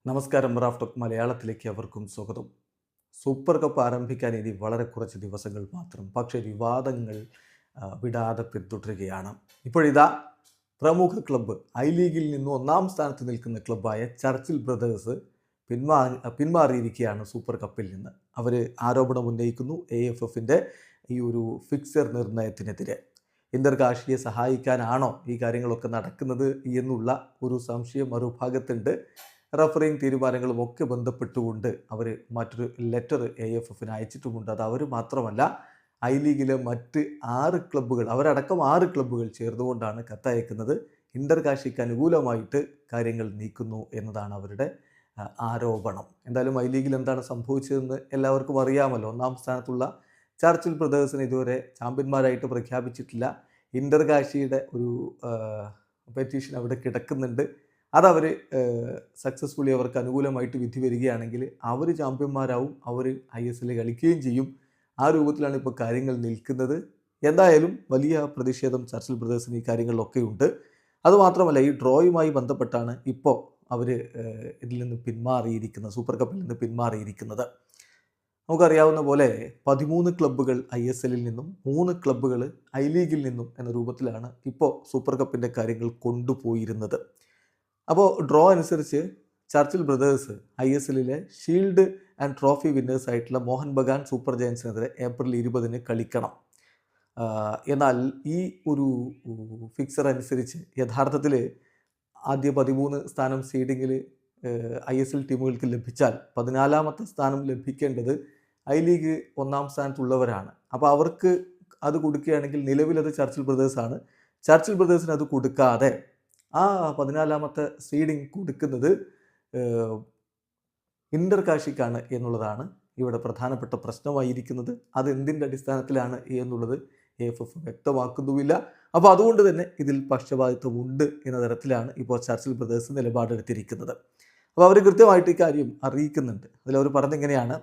നമസ്കാരം. Raf talk മലയാളത്തിലേക്ക് അവർക്കും സ്വാഗതം. സൂപ്പർ കപ്പ് ആരംഭിക്കാൻ ഇനി വളരെ കുറച്ച് ദിവസങ്ങൾ മാത്രം. പക്ഷേ വിവാദങ്ങൾ വിടാതെ പിന്തുടരുകയാണ്. ഇപ്പോഴിതാ പ്രമുഖ ക്ലബ്ബ് ഐ ലീഗിൽ നിന്ന് ഒന്നാം സ്ഥാനത്ത് നിൽക്കുന്ന ക്ലബ്ബായ ചർച്ചിൽ ബ്രദേഴ്സ് പിന്മാറിയിരിക്കുകയാണ് സൂപ്പർ കപ്പിൽ നിന്ന്. അവർ ആരോപണം ഉന്നയിക്കുന്നു AFFൻ്റെ ഈ ഒരു ഫിക്സർ നിർണയത്തിനെതിരെ. ഇന്റർ കാശിയെ സഹായിക്കാനാണോ ഈ കാര്യങ്ങളൊക്കെ നടക്കുന്നത് എന്നുള്ള ഒരു സംശയം മറുഭാഗത്തുണ്ട്. റഫറിങ് തീരുമാനങ്ങളും ഒക്കെ ബന്ധപ്പെട്ടുകൊണ്ട് അവർ മറ്റൊരു ലെറ്റർ AFFന് അയച്ചിട്ടുമുണ്ട്. അത് അവർ മാത്രമല്ല, ഐ ലീഗിലെ മറ്റ് 6 ക്ലബ്ബുകൾ, അവരടക്കം 6 ക്ലബ്ബുകൾ ചേർന്നുകൊണ്ടാണ് കത്തയക്കുന്നത്. ഇന്റർ കാശിക്ക് അനുകൂലമായിട്ട് കാര്യങ്ങൾ നീക്കുന്നു എന്നതാണ് അവരുടെ ആരോപണം. എന്തായാലും ഐ ലീഗിൽ എന്താണ് സംഭവിച്ചതെന്ന് എല്ലാവർക്കും അറിയാമല്ലോ. ഒന്നാം സ്ഥാനത്തുള്ള ചർച്ചിൽ ബ്രദേഴ്സിന് ഇതുവരെ ചാമ്പ്യന്മാരായിട്ട് പ്രഖ്യാപിച്ചിട്ടില്ല. ഇന്റർ കാശിയുടെ ഒരു പെറ്റീഷൻ അവിടെ കിടക്കുന്നുണ്ട്. അതവർ സക്സസ്ഫുള്ളി അവർക്ക് അനുകൂലമായിട്ട് വിധി വരികയാണെങ്കിൽ അവർ ചാമ്പ്യന്മാരാവും, അവർ ISL കളിക്കുകയും ചെയ്യും. ആ രൂപത്തിലാണ് ഇപ്പോൾ കാര്യങ്ങൾ നിൽക്കുന്നത്. എന്തായാലും വലിയ പ്രതിഷേധം ചർച്ചിൽ ബ്രദേഴ്സിന് ഈ കാര്യങ്ങളിലൊക്കെ ഉണ്ട്. അതുമാത്രമല്ല, ഈ ഡ്രോയുമായി ബന്ധപ്പെട്ടാണ് ഇപ്പോൾ അവർ ഇതിൽ നിന്ന് പിന്മാറിയിരിക്കുന്നത്, സൂപ്പർ കപ്പിൽ നിന്ന് പിന്മാറിയിരിക്കുന്നത്. നമുക്കറിയാവുന്ന പോലെ 13 ക്ലബ്ബുകൾ ISLൽ നിന്നും 3 ക്ലബ്ബുകൾ ഐ ലീഗിൽ നിന്നും എന്ന രൂപത്തിലാണ് ഇപ്പോൾ സൂപ്പർ കപ്പിൻ്റെ കാര്യങ്ങൾ കൊണ്ടുപോയിരുന്നത്. അപ്പോൾ ഡ്രോ അനുസരിച്ച് ചർച്ചിൽ ബ്രദേഴ്സ് ISLലെ ഷീൽഡ് ആൻഡ് ട്രോഫി വിന്നേഴ്സ് ആയിട്ടുള്ള മോഹൻ ബഗാൻ സൂപ്പർ ജയൻസിനെതിരെ ഏപ്രിൽ 20 കളിക്കണം. എന്നാൽ ഈ ഒരു ഫിക്സർ അനുസരിച്ച് യഥാർത്ഥത്തിൽ ആദ്യ 13 സ്ഥാനം സീഡിങ്ങിൽ ISL ടീമുകൾക്ക് ലഭിച്ചാൽ 14ാമത്തെ സ്ഥാനം ലഭിക്കേണ്ടത് ഐ ലീഗ് ഒന്നാം സ്ഥാനത്തുള്ളവരാണ്. അപ്പോൾ അവർക്ക് അത് കൊടുക്കുകയാണെങ്കിൽ നിലവിലത് ചർച്ചിൽ ബ്രദേഴ്സാണ്. ചർച്ചിൽ ബ്രദേഴ്സിന് അത് കൊടുക്കാതെ ആ 14ാമത്തെ സീഡിങ് കൊടുക്കുന്നത് ഇന്റർ കാശിക്കാണ് എന്നുള്ളതാണ് ഇവിടെ പ്രധാനപ്പെട്ട പ്രശ്നമായിരിക്കുന്നത്. അത് എന്തിൻ്റെ അടിസ്ഥാനത്തിലാണ് എന്നുള്ളത് AFF വ്യക്തമാക്കുന്നുമില്ല. അപ്പോൾ അതുകൊണ്ട് തന്നെ ഇതിൽ പക്ഷപാതിത്വമുണ്ട് എന്ന തരത്തിലാണ് ഇപ്പോൾ ചർച്ചിൽ ബ്രദേഴ്സ് നിലപാടെടുത്തിരിക്കുന്നത്. അപ്പോൾ അവർ കൃത്യമായിട്ട് ഇക്കാര്യം അറിയിക്കുന്നുണ്ട്. അതിലവർ പറഞ്ഞിങ്ങനെയാണ്: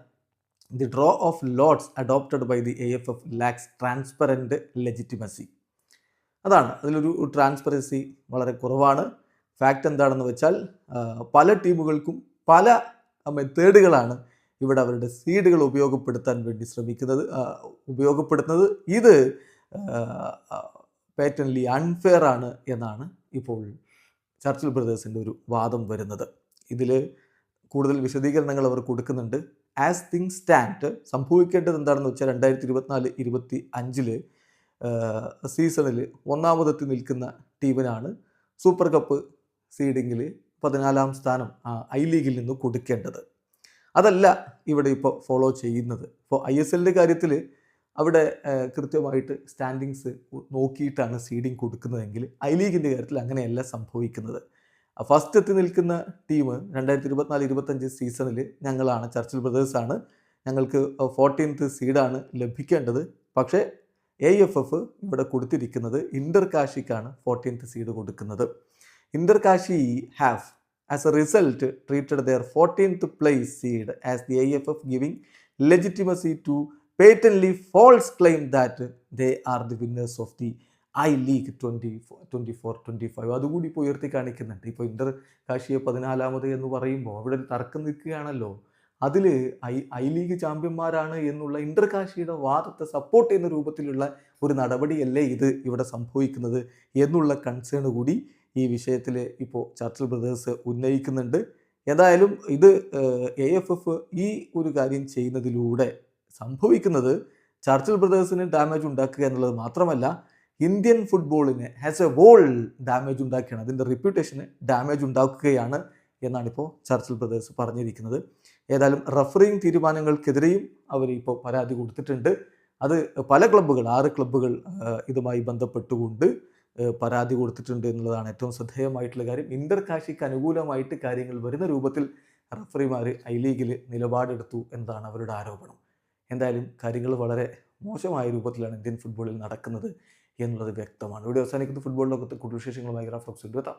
the draw of lots adopted by the AFF lacks transparent legitimacy. അതാണ്, അതിലൊരു ട്രാൻസ്പെറൻസി വളരെ കുറവാണ്. ഫാക്റ്റ് എന്താണെന്ന് വെച്ചാൽ പല ടീമുകൾക്കും പല മെത്തേഡുകളാണ് ഇവിടെ അവരുടെ സീഡുകൾ ഉപയോഗപ്പെടുത്താൻ വേണ്ടി ഉപയോഗപ്പെടുത്തുന്നത്. ഇത് പേറ്റൻലി അൺഫെയർ ആണ് എന്നാണ് ഇപ്പോൾ ചർച്ചിൽ ബ്രദേഴ്സിൻ്റെ ഒരു വാദം വരുന്നത്. ഇതിൽ കൂടുതൽ വിശദീകരണങ്ങൾ അവർ കൊടുക്കുന്നുണ്ട്. ആസ് തിങ്സ് സ്റ്റാൻഡ് സംഭവിക്കേണ്ടത് എന്താണെന്ന് വെച്ചാൽ 2024-25 സീസണിൽ ഒന്നാമതെത്തി നിൽക്കുന്ന ടീമിനാണ് സൂപ്പർ കപ്പ് സീഡിങ്ങിൽ 14ാം സ്ഥാനം ഐ ലീഗിൽ നിന്ന് കൊടുക്കേണ്ടത്. അതല്ല ഇവിടെ ഇപ്പോൾ ഫോളോ ചെയ്യുന്നത്. ഇപ്പോൾ ISLൻ്റെ കാര്യത്തിൽ അവിടെ കൃത്യമായിട്ട് സ്റ്റാൻഡിങ്സ് നോക്കിയിട്ടാണ് സീഡിങ് കൊടുക്കുന്നതെങ്കിൽ ഐ ലീഗിൻ്റെ കാര്യത്തിൽ അങ്ങനെയല്ല സംഭവിക്കുന്നത്. ഫസ്റ്റ് എത്തി നിൽക്കുന്ന ടീം 2024-25 സീസണിൽ ഞങ്ങളാണ്, ചർച്ചിൽ ബ്രദേഴ്സാണ്. ഞങ്ങൾക്ക് 14th സീഡാണ് ലഭിക്കേണ്ടത്. പക്ഷേ AFF ഇവിടെ കൊടുത്തിരിക്കുന്നത് ഇന്റർ കാശിക്കാണ് 14th സീഡ് കൊടുക്കുന്നത്. Inter Kashi have as a result treated their 14th place seed as the AFF giving legitimacy to patently false claim that they are the winners of the I league 24-25. അതുകൂടി ഇപ്പോൾ ഉയർത്തി കാണിക്കുന്നുണ്ട്. ഇപ്പോൾ Inter കാശിയെ 14ാമത് എന്ന് പറയുമ്പോൾ അവിടെ ഒരു തർക്കം നിൽക്കുകയാണല്ലോ. അതിൽ ഐ ലീഗ് ചാമ്പ്യന്മാരാണ് എന്നുള്ള ഇന്റർ കാശിയുടെ വാദത്തെ സപ്പോർട്ട് ചെയ്യുന്ന രൂപത്തിലുള്ള ഒരു നടപടിയല്ലേ ഇത് ഇവിടെ സംഭവിക്കുന്നത് എന്നുള്ള കൺസേൺ കൂടി ഈ വിഷയത്തിൽ ഇപ്പോൾ ചർച്ചിൽ ബ്രദേഴ്സ് ഉന്നയിക്കുന്നുണ്ട്. ഏതായാലും ഇത് AFF ഈ ഒരു കാര്യം ചെയ്യുന്നതിലൂടെ സംഭവിക്കുന്നത് ചർച്ചിൽ ബ്രദേഴ്സിന് ഡാമേജ് ഉണ്ടാക്കുക എന്നുള്ളത് മാത്രമല്ല, ഇന്ത്യൻ ഫുട്ബോളിന് ആസ് എ ഹോൾ ഡാമേജ് ഉണ്ടാക്കുകയാണ്, അതിൻ്റെ റെപ്യൂട്ടേഷന് ഡാമേജ് ഉണ്ടാക്കുകയാണ് എന്നാണിപ്പോൾ ചർച്ചിൽ ബ്രദേഴ്സ് പറഞ്ഞിരിക്കുന്നത്. ഏതായാലും റഫറിങ് തീരുമാനങ്ങൾക്കെതിരെയും അവർ ഇപ്പോൾ പരാതി കൊടുത്തിട്ടുണ്ട്. അത് പല ക്ലബ്ബുകൾ, 6 ക്ലബ്ബുകൾ ഇതുമായി ബന്ധപ്പെട്ടുകൊണ്ട് പരാതി കൊടുത്തിട്ടുണ്ട് എന്നുള്ളതാണ് ഏറ്റവും ശ്രദ്ധേയമായിട്ടുള്ള കാര്യം. ഇന്റർ കാശിക്ക് അനുകൂലമായിട്ട് കാര്യങ്ങൾ വരുന്ന രൂപത്തിൽ റഫറിമാർ ഐ ലീഗിൽ നിലപാടെടുത്തു എന്നതാണ് അവരുടെ ആരോപണം. എന്തായാലും കാര്യങ്ങൾ വളരെ മോശമായ രൂപത്തിലാണ് ഇന്ത്യൻ ഫുട്ബോളിൽ നടക്കുന്നത് എന്നുള്ളത് വ്യക്തമാണ്. ഇവിടെ അവസാനിക്കുന്ന ഫുട്ബോൾ ലോകത്ത് കൂടുതൽ വിശേഷങ്ങളുമായി റാഫ് ടോക്സ് എത്താം.